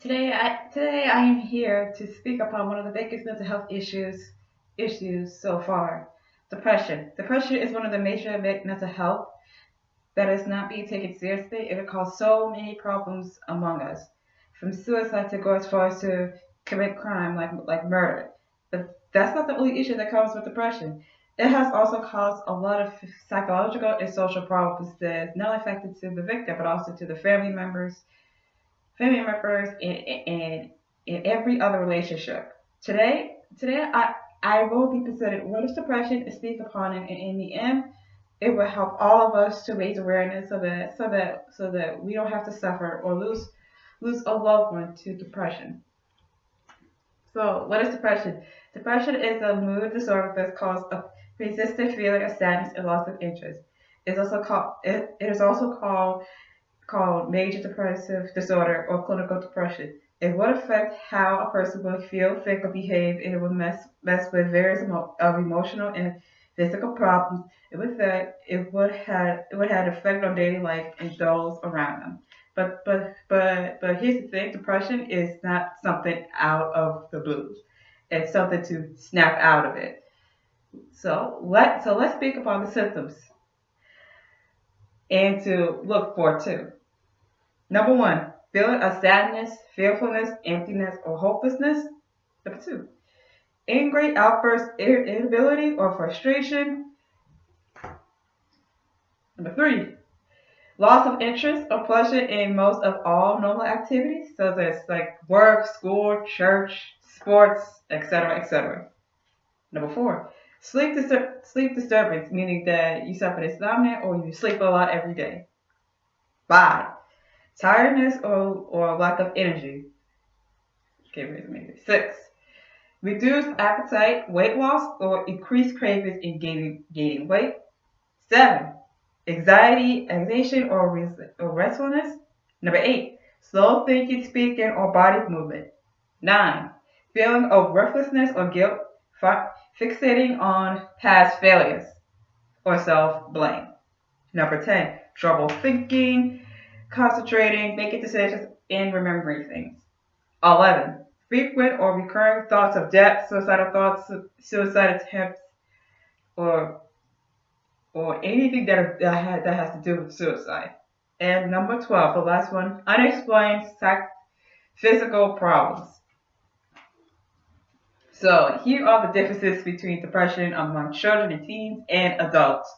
Today I am here to speak upon one of the biggest mental health issues so far. Depression. Depression is one of the major mental health that is not being taken seriously. It will cause so many problems among us, from suicide to go as far as to commit crime like murder. But that's not the only issue that comes with depression. It has also caused a lot of psychological and social problems that not only affected to the victim but also to the family members, and in every other relationship. Today I will be presented what is depression and speak upon it, and in the end, it will help all of us to raise awareness so that we don't have to suffer or lose a loved one to depression. So, what is depression? Depression is a mood disorder that causes a persistent feeling of sadness and loss of interest. It is also called major depressive disorder or clinical depression. It would affect how a person will feel, think, or behave, and it would mess with various emotional and physical problems. It would have an effect on daily life and those around them. But here's the thing: depression is not something out of the blue. It's something to snap out of it. So let's speak upon the symptoms and to look for too. Number one, feeling of sadness, fearfulness, emptiness, or hopelessness. Number two, angry outbursts, irritability, or frustration. Number three, loss of interest or pleasure in most of all normal activities, such as like work, school, church, sports, etc., etc. Number four, sleep disturbance, meaning that you suffer insomnia or you sleep a lot every day. Five, tiredness or lack of energy. Okay, wait a minute. Six, reduced appetite, weight loss, or increased cravings in gaining weight. Seven, anxiety, agitation, or restlessness. Number eight, slow thinking, speaking, or body movement. Nine, feeling of worthlessness or guilt, fixating on past failures or self blame. Number 10, trouble thinking, concentrating, making decisions, and remembering things. 11, frequent or recurring thoughts of death, suicidal thoughts, suicide attempts, or or anything that has to do with suicide. And number 12, the last one, unexplained physical problems. So here are the differences between depression among children and teens and adults.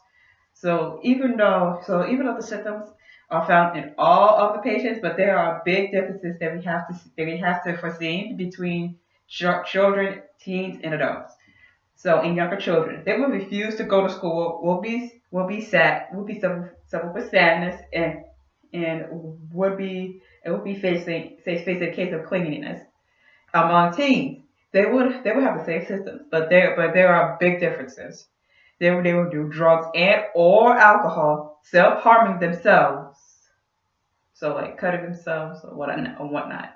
So even though the symptoms are found in all of the patients, but there are big differences that we have to foresee between children, teens, and adults. So in younger children, they will refuse to go to school, will be sad, will be suffer with sadness, and would be facing a case of clinginess. Among teens, they would have the same symptoms, but there are big differences. They will do drugs and or alcohol, self harming themselves, so like cutting themselves or whatnot.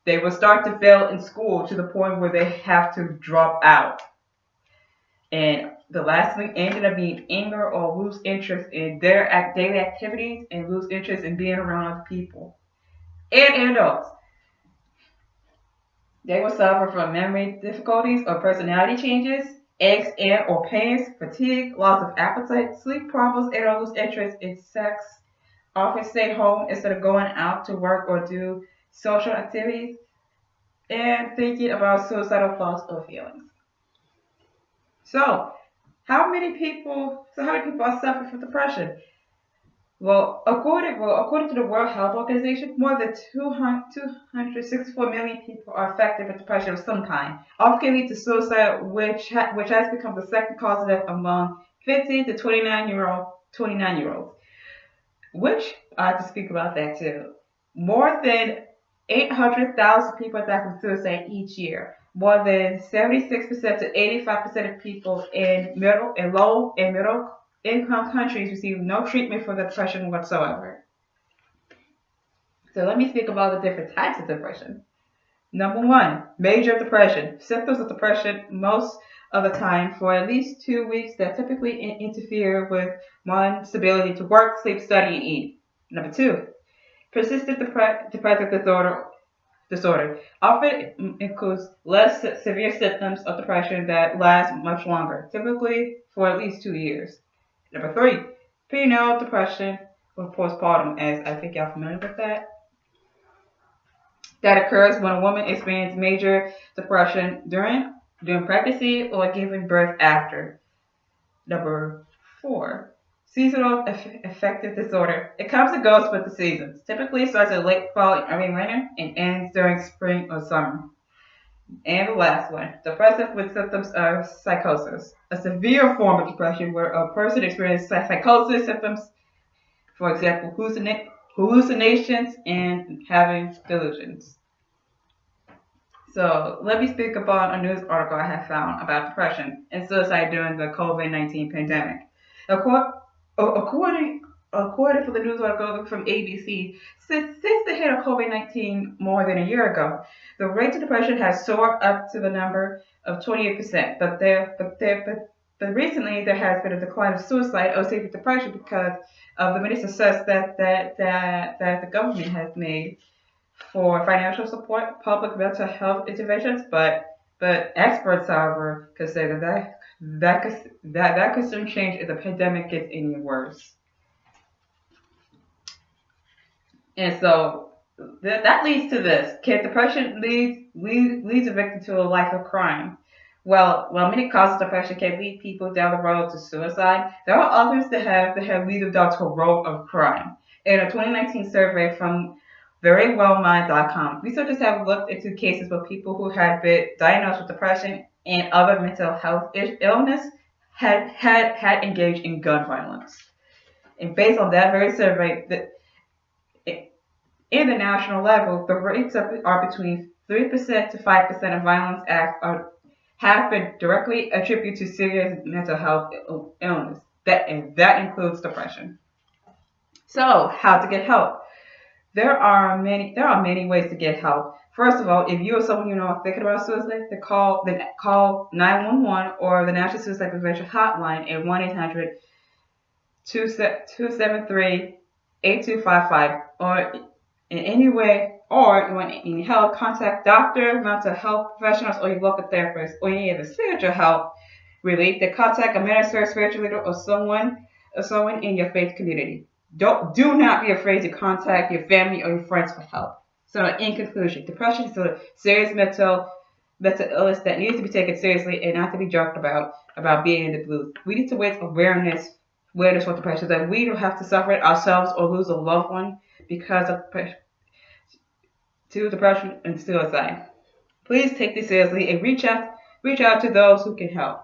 They will start to fail in school to the point where they have to drop out. And the last thing ended up being anger or lose interest in their daily activities and lose interest in being around other people. And adults, they will suffer from memory difficulties or personality changes, aches and or pains, fatigue, loss of appetite, sleep problems, and or lose interest in sex, often stay home instead of going out to work or do social activities, and thinking about suicidal thoughts or feelings. So, how many people are suffering from depression? According to the World Health Organization, more than 264 million people are affected with depression of some kind, often can lead to suicide, which has become the second cause of death among 15 to 29-year-olds. Which I have to speak about that too. More than 800,000 people die from suicide each year. More than 76% to 85% of people in middle and low and middle income countries receive no treatment for depression whatsoever. So let me speak about the different types of depression. Number one, major depression. Symptoms of depression most of the time for at least 2 weeks that typically interfere with one's ability to work, sleep, study, and eat. Number two, persistent depressive disorder disorder. Often includes less severe symptoms of depression that last much longer, typically for at least 2 years. Number three, prenatal depression or postpartum, as I think y'all familiar with that. That occurs when a woman experiences major depression during pregnancy or giving birth after. Number four, seasonal affective disorder. It comes and goes with the seasons. Typically starts in late fall and early winter and ends during spring or summer. And the last one, depressive with symptoms of psychosis. A severe form of depression where a person experiences psychosis symptoms, for example, hallucinations and having delusions. So let me speak about a news article I have found about depression and suicide during the COVID-19 pandemic. According, according to the news article from ABC, since the hit of COVID-19 more than a year ago, the rate of depression has soared up to the number of 28%. But recently there has been a decline of suicide associated with depression because of the many success that the government has made for financial support, public mental health interventions, but experts, however, consider that could soon change if the pandemic gets any worse. And so that leads to this: can depression leads a victim to a life of crime? Well, while many causes of depression can lead people down the road to suicide, there are others that have lead them down to a road of crime. In a 2019 survey from verywellmind.com, researchers have looked into cases where people who had been diagnosed with depression and other mental health illness had engaged in gun violence. And based on that very survey, in the national level, the rates are between 3% to 5% of violence acts have been directly attributed to serious mental health illness. That includes depression. So, how to get help? There are many ways to get help. First of all, if you or someone you know are thinking about suicide, call 911 or the National Suicide Prevention Hotline at 1-800-273-8255, or in any way, or you want any help, contact doctor, mental health professionals, or your local therapist, or any of the spiritual help relief. Then contact a minister, spiritual leader, or someone in your faith community. Do not be afraid to contact your family or your friends for help. So, in conclusion, depression is a serious mental illness that needs to be taken seriously and not to be joked about being in the blues. We need to raise awareness for depression, that we don't have to suffer it ourselves or lose a loved one because of depression and suicide. Please take this seriously and reach out to those who can help.